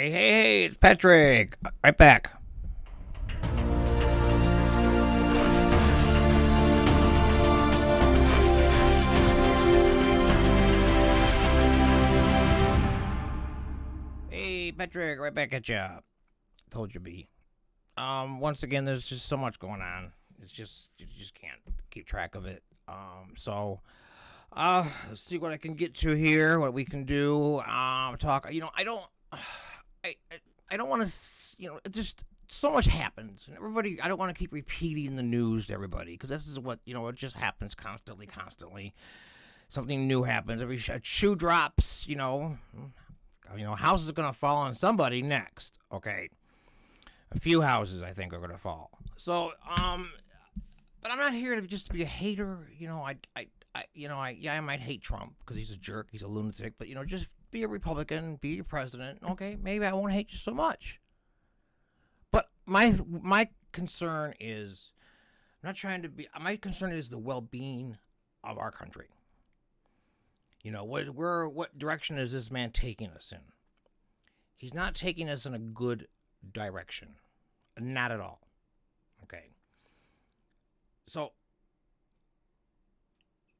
Hey, it's Patrick. Right back. Hey, Patrick, right back at ya. Told you be. Once again, there's just so much going on. It's just you just can't keep track of it. Let's see what I can get to here. What we can do. Talk. I don't. I don't want to. It just so much happens, and everybody. I don't want to keep repeating the news to everybody because this is what it just happens constantly. Something new happens. Every shoe drops. A house is gonna fall on somebody next. Okay, a few houses I think are gonna fall. So, but I'm not here to just be a hater. I might hate Trump because he's a jerk, he's a lunatic. But just be a Republican, be your president. Okay, maybe I won't hate you so much. But my concern is, I'm not trying to be. My concern is the well-being of our country. What direction is this man taking us in? He's not taking us in a good direction. Not at all. Okay. So,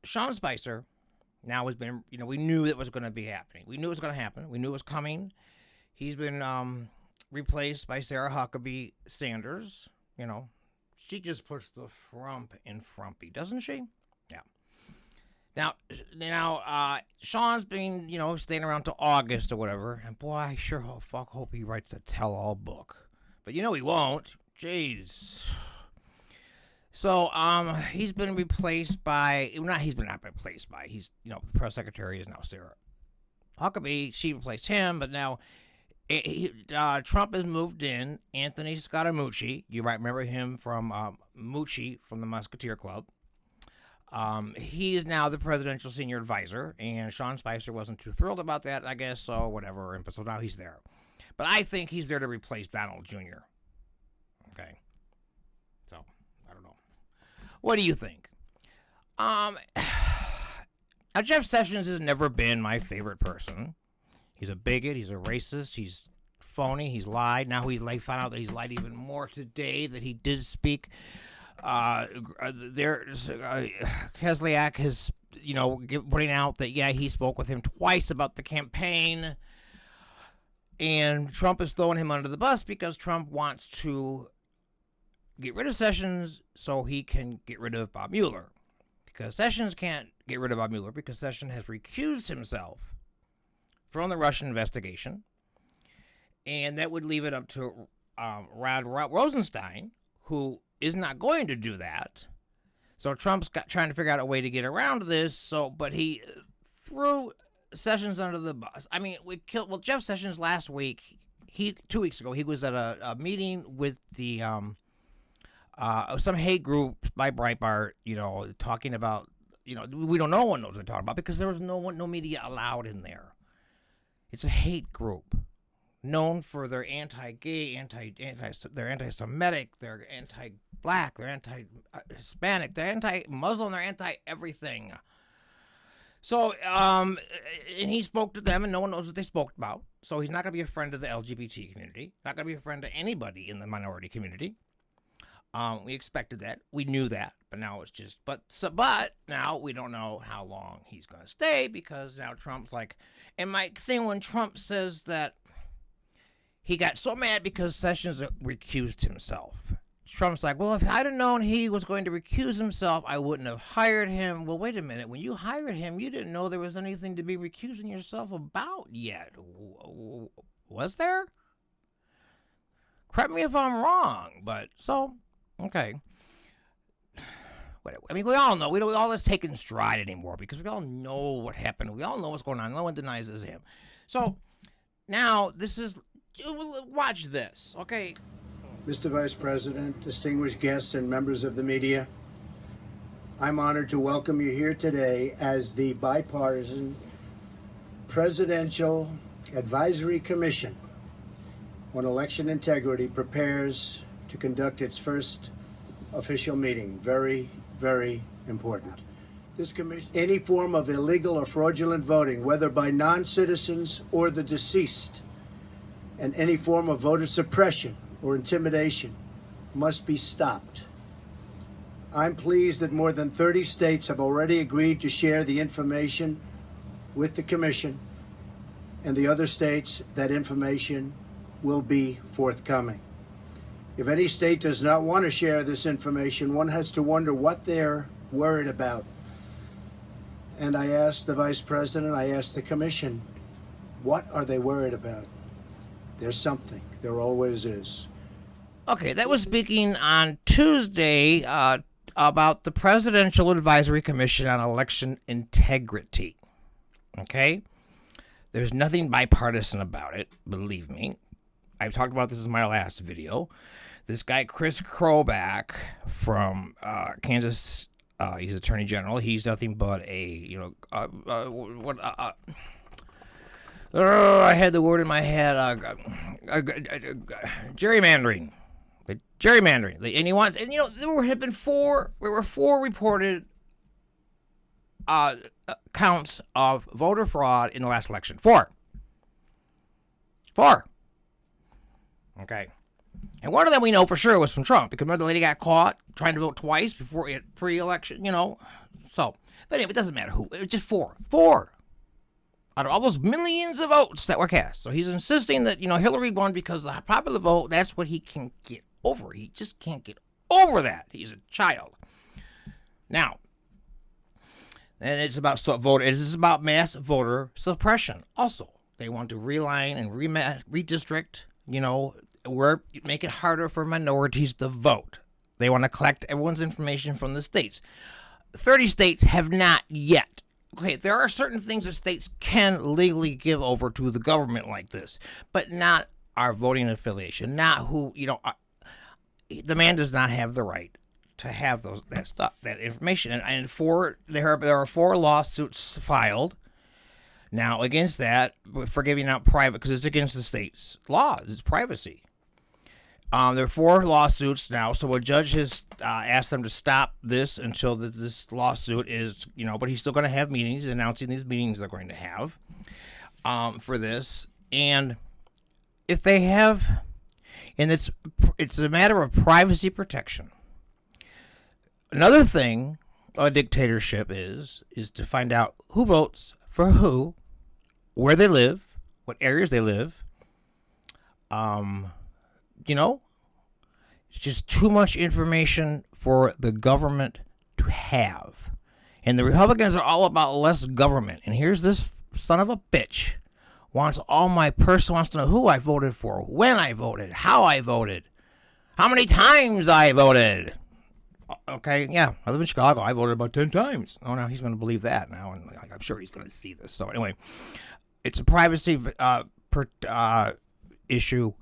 Sean Spicer now has been, we knew it was going to be happening. We knew it was going to happen. We knew it was coming. He's been replaced by Sarah Huckabee Sanders. She just puts the frump in frumpy, doesn't she? Yeah. Now, Sean's been, staying around till August or whatever, and boy, I sure hope he writes a tell-all book. But he won't. Jeez. So, he's been replaced by, not replaced by, the press secretary is now Sarah Huckabee. She replaced him, but now Trump has moved in Anthony Scaramucci. You might remember him from Mucci from the Musketeer Club. He is now the presidential senior advisor, and Sean Spicer wasn't too thrilled about that, I guess, so whatever. And so now he's there. But I think he's there to replace Donald Jr. Okay. So, I don't know. What do you think? Now, Jeff Sessions has never been my favorite person. He's a bigot. He's a racist. He's phony. He's lied. Now found out that he's lied even more today, that he did speak. Kislyak has, putting out that, he spoke with him twice about the campaign. And Trump is throwing him under the bus because Trump wants to get rid of Sessions so he can get rid of Bob Mueller. Because Sessions can't get rid of Bob Mueller because Sessions has recused himself from the Russian investigation. And that would leave it up to Rod Rosenstein, who is not going to do that. So Trump's trying to figure out a way to get around this. But he threw Sessions under the bus. I mean, Jeff Sessions last week. 2 weeks ago, he was at a meeting with the some hate group by Breitbart. Talking about no one knows what they're talking about because there was no media allowed in there. It's a hate group known for their anti-gay, they're anti-Semitic, they're anti-black, they're anti-Hispanic, they're anti-Muslim, they're anti-everything. So, and he spoke to them, and no one knows what they spoke about. So he's not going to be a friend of the LGBT community, not going to be a friend of anybody in the minority community. We expected that, we knew that, but now it's just, but now we don't know how long he's going to stay because now Trump's like, and my thing when Trump says that he got so mad because Sessions recused himself. Trump's like, well, if I'd have known he was going to recuse himself, I wouldn't have hired him. Well, wait a minute. When you hired him, you didn't know there was anything to be recusing yourself about yet. Was there? Correct me if I'm wrong, but so, okay. Whatever. I mean, we all know. We don't all this take in stride anymore because we all know what happened. We all know what's going on. No one denies it's him. So now this is, watch this, okay? Mr. Vice President, distinguished guests, and members of the media, I'm honored to welcome you here today as the bipartisan Presidential Advisory Commission on Election Integrity prepares to conduct its first official meeting. Very, very important. This commission, any form of illegal or fraudulent voting, whether by non-citizens or the deceased, and any form of voter suppression or intimidation must be stopped. I'm pleased that more than 30 states have already agreed to share the information with the Commission, and the other states that information will be forthcoming. If any state does not want to share this information, one has to wonder what they're worried about. And I asked the Vice President, I asked the Commission, what are they worried about? There's something. There always is. Okay, that was speaking on Tuesday about the Presidential Advisory Commission on Election Integrity. Okay? There's nothing bipartisan about it, believe me. I've talked about this in my last video. This guy, Chris Kobach from Kansas, he's Attorney General. He's nothing but a, I had the word in my head, gerrymandering. Gerrymandering. And he wants, and there were four reported counts of voter fraud in the last election. Four. Okay. And one of them we know for sure was from Trump, because remember the lady got caught trying to vote twice before pre-election, So, but anyway, it doesn't matter who. It was just four. Out of all those millions of votes that were cast. So he's insisting that, Hillary won because of the popular vote. That's what he can get over. He just can't get over that. He's a child. Now, and it's about It's about mass voter suppression. Also, they want to realign and redistrict. Make it harder for minorities to vote. They want to collect everyone's information from the states. 30 states have not yet. Okay, there are certain things that states can legally give over to the government like this, but not our voting affiliation. Not who the man does not have the right to have that information. And there are 4 lawsuits filed now against that for giving out private, because it's against the state's laws. It's privacy. There are 4 lawsuits now, so a judge has asked them to stop this until this lawsuit is, but he's still going to have meetings, announcing these meetings they're going to have for this. And if they have, and it's a matter of privacy protection. Another thing a dictatorship is to find out who votes for who, where they live, what areas they live. It's just too much information for the government to have. And the Republicans are all about less government. And here's this son of a bitch wants to know who I voted for, when I voted, how I voted, how many times I voted. Okay, yeah, I live in Chicago. I voted about 10 times. Oh, now he's going to believe that now, and I'm sure he's going to see this. So anyway, it's a privacy issue.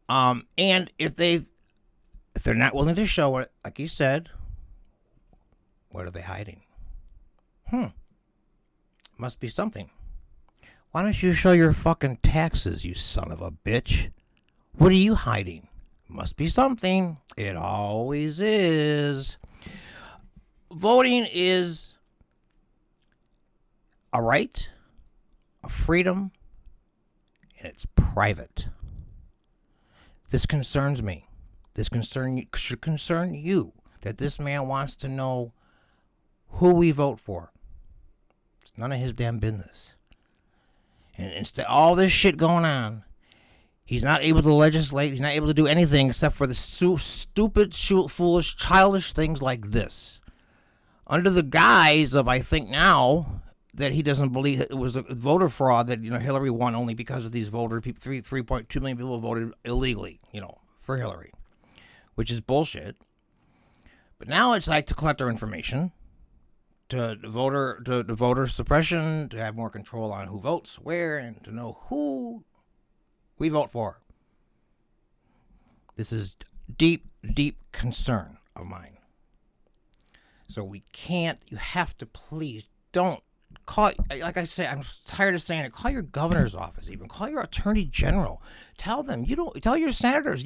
And if they're not willing to show it, like you said, what are they hiding? Must be something. Why don't you show your fucking taxes, you son of a bitch? What are you hiding? Must be something. It always is. Voting is a right, a freedom, and it's private. This concerns me. This should concern you, that this man wants to know who we vote for. It's none of his damn business. And instead, all this shit going on, he's not able to legislate. He's not able to do anything except for the stupid, foolish, childish things like this. Under the guise of, I think now, that he doesn't believe it was a voter fraud, that Hillary won only because of these voter people. 3.2 million people voted illegally, for Hillary, which is bullshit. But now it's like to collect our information, to voter suppression, to have more control on who votes where, and to know who we vote for. This is deep, deep concern of mine. So you have to please don't call, like I say, I'm tired of saying it, call your governor's office even, call your attorney general, tell them, tell your senators,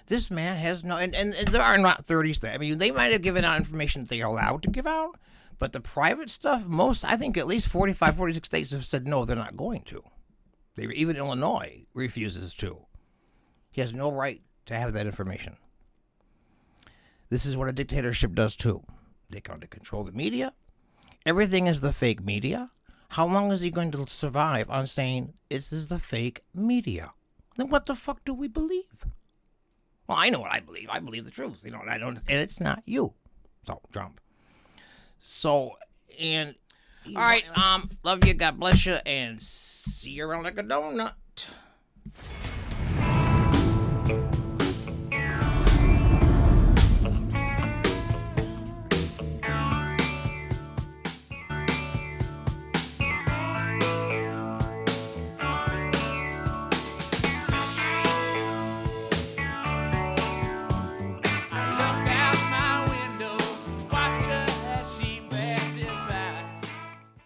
this man has no, and there are not 30 states. I mean, they might have given out information that they're allowed to give out, but the private stuff, I think at least 45, 46 states have said no, they're not going to. Even Illinois refuses to. He has no right to have that information. This is what a dictatorship does too. They kind of control the media. Everything is the fake media. How long is he going to survive on saying this is the fake media? Then what the fuck do we believe? Well, I know what I believe. I believe the truth. And and it's not you. So, Trump. So, and all right, love you, God bless you, and see you around like a donut.